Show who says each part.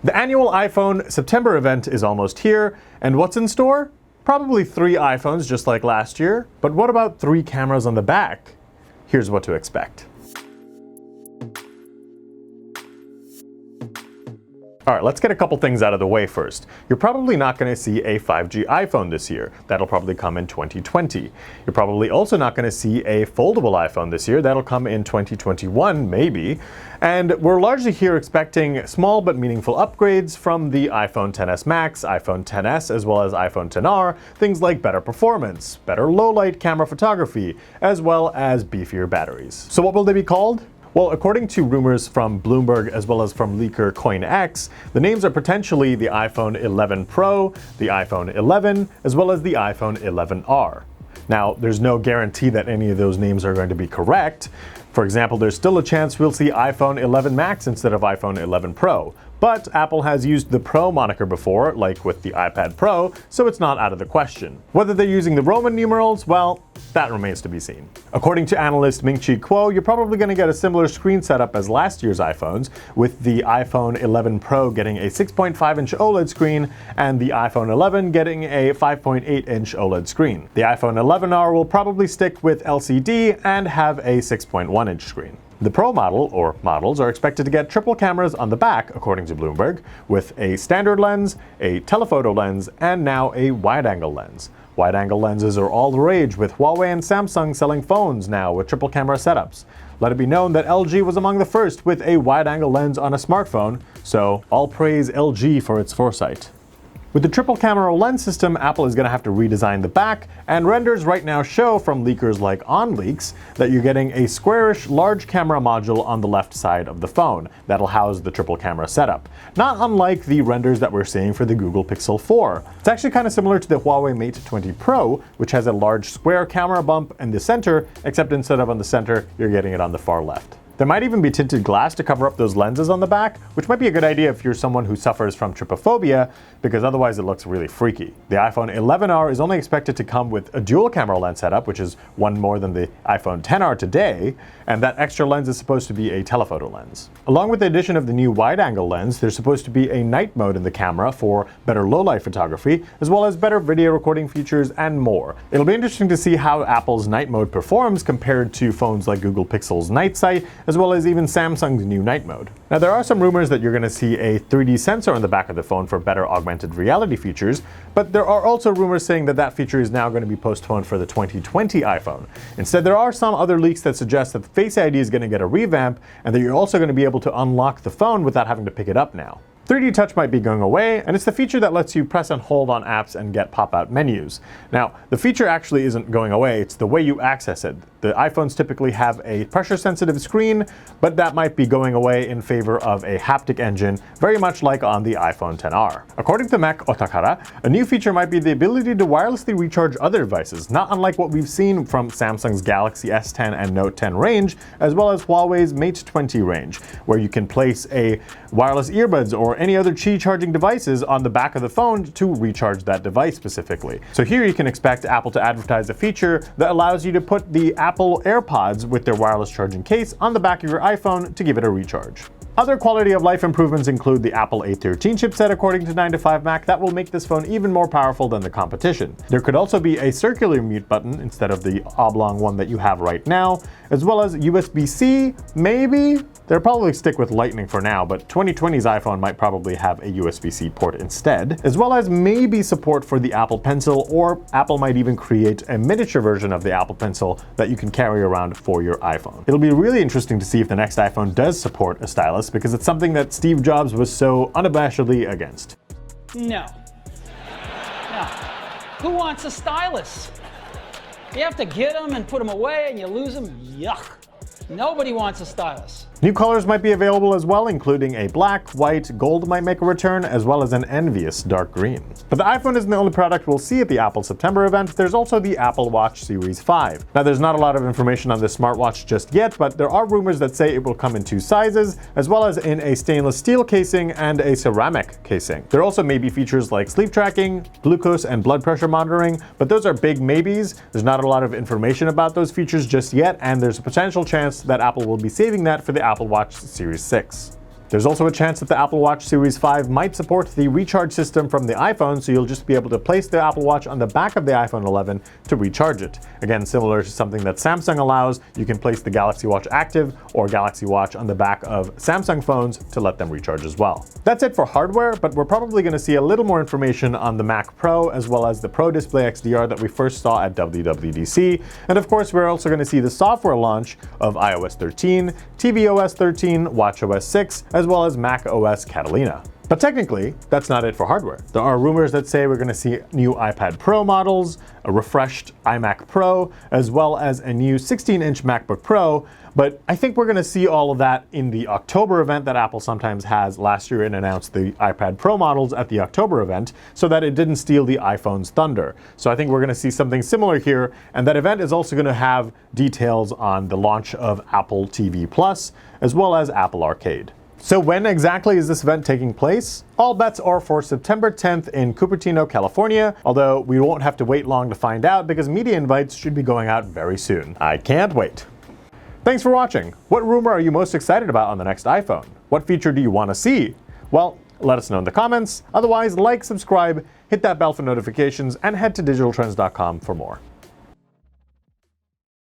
Speaker 1: The annual iPhone September event is almost here, and what's in store? Probably 3 iPhones just like last year, but what about 3 cameras on the back? Here's what to expect. Alright, let's get a couple things out of the way first. You're probably not going to see a 5G iPhone this year. That'll probably come in 2020. You're probably also not going to see a foldable iPhone this year. That'll come in 2021, maybe. And we're largely here expecting small but meaningful upgrades from the iPhone XS Max, iPhone XS, as well as iPhone XR, things like better performance, better low-light camera photography, as well as beefier batteries. So what will they be called? Well, according to rumors from Bloomberg as well as from leaker CoinX, the names are potentially the iPhone 11 Pro, the iPhone 11, as well as the iPhone 11R. Now, there's no guarantee that any of those names are going to be correct. For example, there's still a chance we'll see iPhone 11 Max instead of iPhone 11 Pro. But Apple has used the Pro moniker before, like with the iPad Pro, so it's not out of the question. Whether they're using the Roman numerals, well, that remains to be seen. According to analyst Ming-Chi Kuo, you're probably going to get a similar screen setup as last year's iPhones, with the iPhone 11 Pro getting a 6.5-inch OLED screen and the iPhone 11 getting a 5.8-inch OLED screen. The iPhone 11R will probably stick with LCD and have a 6.1-inch screen. The Pro model, or models, are expected to get triple cameras on the back, according to Bloomberg, with a standard lens, a telephoto lens, and now a wide-angle lens. Wide-angle lenses are all the rage, with Huawei and Samsung selling phones now with triple camera setups. Let it be known that LG was among the first with a wide-angle lens on a smartphone, so all praise LG for its foresight. With the triple camera lens system, Apple is going to have to redesign the back, and renders right now show from leakers like OnLeaks that you're getting a squarish large camera module on the left side of the phone that'll house the triple camera setup. Not unlike the renders that we're seeing for the Google Pixel 4. It's actually kind of similar to the Huawei Mate 20 Pro, which has a large square camera bump in the center, except instead of on the center, you're getting it on the far left. There might even be tinted glass to cover up those lenses on the back, which might be a good idea if you're someone who suffers from trypophobia, because otherwise it looks really freaky. The iPhone 11R is only expected to come with a dual camera lens setup, which is one more than the iPhone XR today, and that extra lens is supposed to be a telephoto lens. Along with the addition of the new wide-angle lens, there's supposed to be a night mode in the camera for better low-light photography, as well as better video recording features and more. It'll be interesting to see how Apple's night mode performs compared to phones like Google Pixel's Night Sight, as well as even Samsung's new night mode. Now, there are some rumors that you're going to see a 3D sensor on the back of the phone for better augmented reality features, but there are also rumors saying that that feature is now going to be postponed for the 2020 iPhone. Instead, there are some other leaks that suggest that Face ID is going to get a revamp, and that you're also going to be able to unlock the phone without having to pick it up now. 3D Touch might be going away, and it's the feature that lets you press and hold on apps and get pop-out menus. Now, the feature actually isn't going away, it's the way you access it. The iPhones typically have a pressure-sensitive screen, but that might be going away in favor of a haptic engine, very much like on the iPhone XR. According to Mac Otakara, a new feature might be the ability to wirelessly recharge other devices, not unlike what we've seen from Samsung's Galaxy S10 and Note 10 range, as well as Huawei's Mate 20 range, where you can place a wireless earbuds or any other Qi charging devices on the back of the phone to recharge that device specifically. So here you can expect Apple to advertise a feature that allows you to put the Apple AirPods with their wireless charging case on the back of your iPhone to give it a recharge. Other quality of life improvements include the Apple A13 chipset, according to 9to5Mac, that will make this phone even more powerful than the competition. There could also be a circular mute button instead of the oblong one that you have right now, as well as USB-C, maybe? They'll probably stick with Lightning for now, but 2020's iPhone might probably have a USB-C port instead, as well as maybe support for the Apple Pencil, or Apple might even create a miniature version of the Apple Pencil that you can carry around for your iPhone. It'll be really interesting to see if the next iPhone does support a stylus, because it's something that Steve Jobs was so unabashedly against.
Speaker 2: No. No. Who wants a stylus? You have to get them and put them away and you lose them. Yuck. Nobody wants a stylus.
Speaker 1: New colors might be available as well, including a black, white, gold might make a return, as well as an envious dark green. But the iPhone isn't the only product we'll see at the Apple September event. There's also the Apple Watch Series 5. Now, there's not a lot of information on this smartwatch just yet, but there are rumors that say it will come in 2 sizes, as well as in a stainless steel casing and a ceramic casing. There also may be features like sleep tracking, glucose and blood pressure monitoring, but those are big maybes. There's not a lot of information about those features just yet, and there's a potential chance that Apple will be saving that for the Apple Watch Series 6. There's also a chance that the Apple Watch Series 5 might support the recharge system from the iPhone, so you'll just be able to place the Apple Watch on the back of the iPhone 11 to recharge it. Again, similar to something that Samsung allows, you can place the Galaxy Watch Active or Galaxy Watch on the back of Samsung phones to let them recharge as well. That's it for hardware, but we're probably going to see a little more information on the Mac Pro as well as the Pro Display XDR that we first saw at WWDC. And of course, we're also going to see the software launch of iOS 13, tvOS 13, watchOS 6, as well as macOS Catalina. But technically, that's not it for hardware. There are rumors that say we're going to see new iPad Pro models, a refreshed iMac Pro, as well as a new 16-inch MacBook Pro, but I think we're going to see all of that in the October event that Apple sometimes has. Last year it announced the iPad Pro models at the October event so that it didn't steal the iPhone's thunder. So I think we're going to see something similar here, and that event is also going to have details on the launch of Apple TV Plus, as well as Apple Arcade. So when exactly is this event taking place? All bets are for September 10th in Cupertino, California, although we won't have to wait long to find out because media invites should be going out very soon. I can't wait. Thanks for watching. What rumor are you most excited about on the next iPhone? What feature do you want to see? Well, let us know in the comments. Otherwise, like, subscribe, hit that bell for notifications, and head to digitaltrends.com for more.